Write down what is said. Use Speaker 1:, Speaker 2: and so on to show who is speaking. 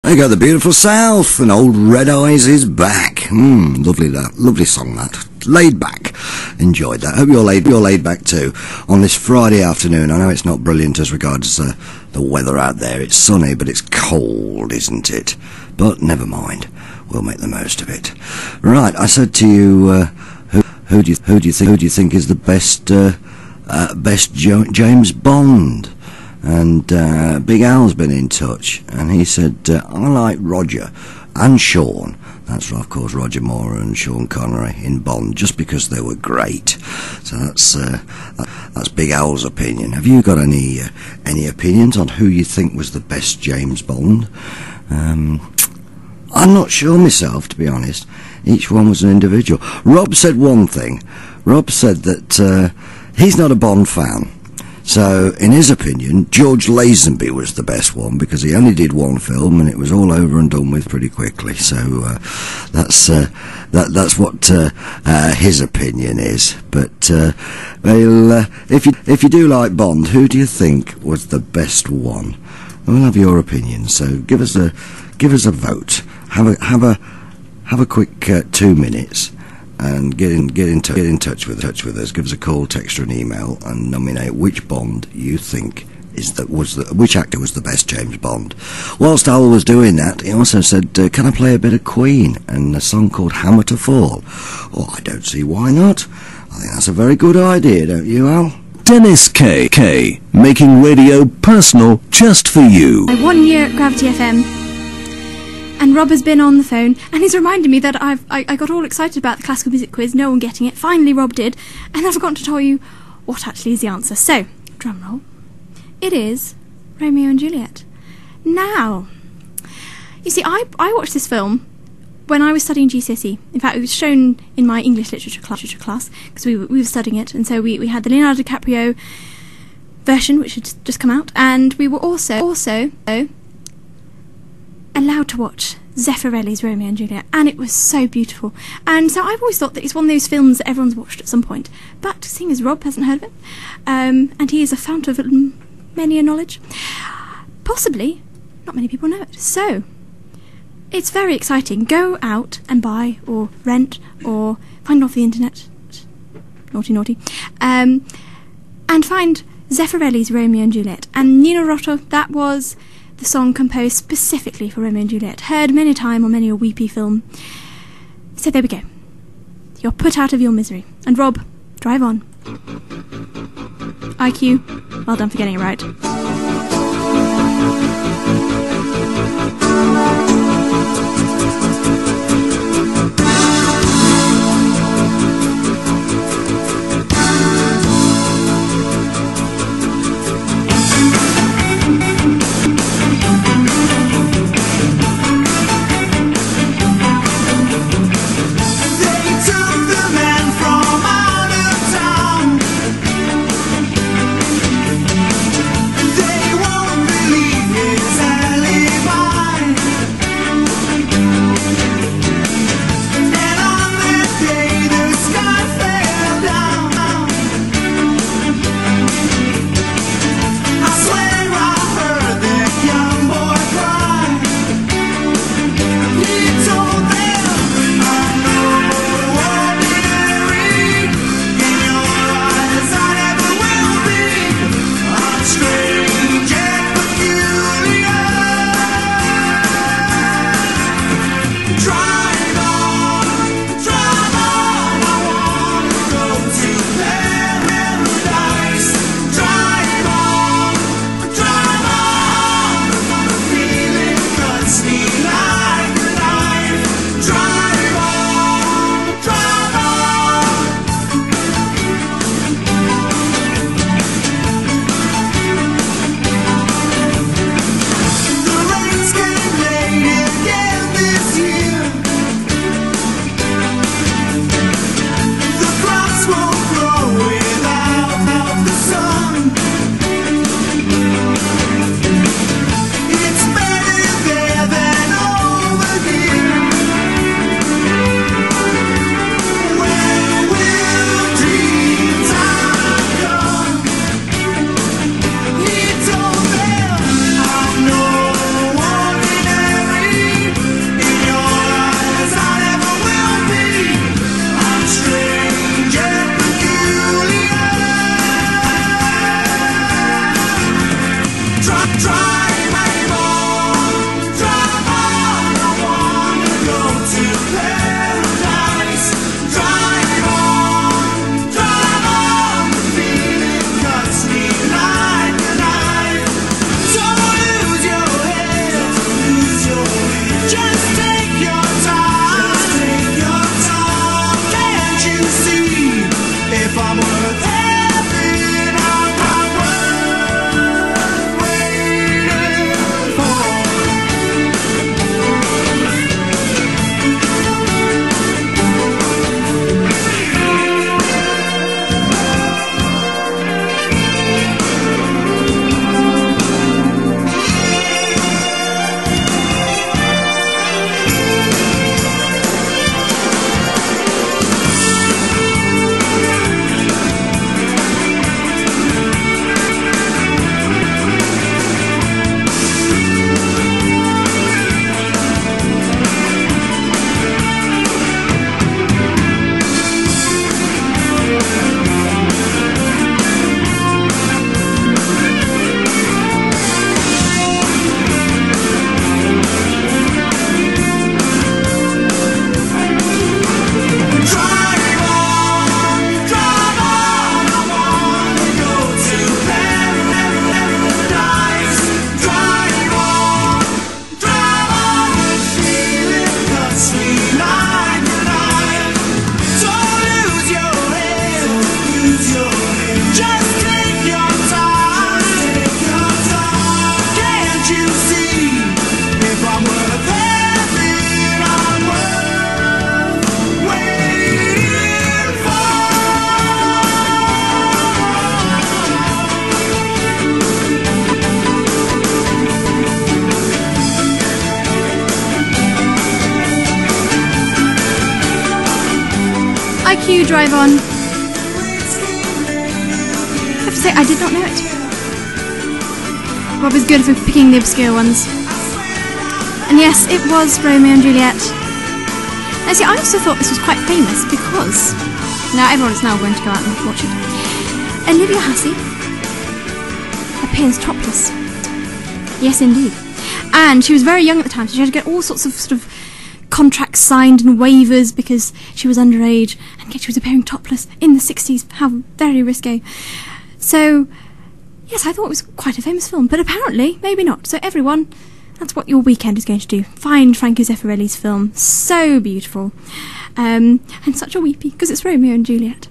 Speaker 1: There you go, the beautiful South, and old Red Eyes is back. Lovely that, lovely song that. Laid back. Enjoyed that. Hope you're laid back too on this Friday afternoon. I know it's not brilliant as regards the weather out there. It's sunny, but it's cold, isn't it? But never mind. We'll make the most of it. Right, I said to you, who do you think is the best James Bond? And Big Al's been in touch, and he said, I like Roger and Sean. That's, of course, Roger Moore and Sean Connery in Bond, just because they were great. So that's Big Al's opinion. Have you got any opinions on who you think was the best James Bond? I'm not sure myself, to be honest. Each one was an individual. Rob said one thing. Rob said that he's not a Bond fan. So, in his opinion, George Lazenby was the best one, because he only did one film and it was all over and done with pretty quickly. So that's what his opinion is. But if you do like Bond, who do you think was the best one? We'll have your opinion. So give us a vote. Have a quick 2 minutes. And get in touch with us. Give us a call, text, or an email, and nominate which Bond you think which actor was the best James Bond. Whilst Al was doing that, he also said, "Can I play a bit of Queen and a song called Hammer to Fall?" Oh, I don't see why not. I think that's a very good idea, don't you, Al?
Speaker 2: Dennis K, making radio personal just for you.
Speaker 3: 1 year at Gravity FM. And Rob has been on the phone, and he's reminded me that I got all excited about the classical music quiz, no one getting it. Finally, Rob did, and I've forgotten to tell you what actually is the answer. So, drum roll. It is Romeo and Juliet. Now, you see, I watched this film when I was studying GCSE. In fact, it was shown in my English literature class, because we were studying it, and so we had the Leonardo DiCaprio version, which had just come out, and we were also allowed to watch Zeffirelli's Romeo and Juliet, and it was so beautiful. And so I've always thought that it's one of those films that everyone's watched at some point, but seeing as Rob hasn't heard of it, and he is a fount of many a knowledge, possibly not many people know it. So it's very exciting. Go out and buy or rent or find it off the internet, naughty, and find Zeffirelli's Romeo and Juliet. And Nino Rota, that was the song composed specifically for Romeo and Juliet, heard many a time on many a weepy film. So there we go. You're put out of your misery. And Rob, drive on. IQ, well done for getting it right. Cue drive on. I have to say, I did not know it. Rob is good for picking the obscure ones. And yes, it was Romeo and Juliet. Now see, I also thought this was quite famous because now everyone's now going to go out and watch it. Olivia Hussey appears topless. Yes, indeed. And she was very young at the time, so she had to get all sorts of contracts signed and waivers because she was underage, and yet she was appearing topless in the 60s. How very risque. So, yes, I thought it was quite a famous film, but apparently, maybe not. So everyone, that's what your weekend is going to do. Find Franco Zeffirelli's film. So beautiful. And such a weepy, because it's Romeo and Juliet.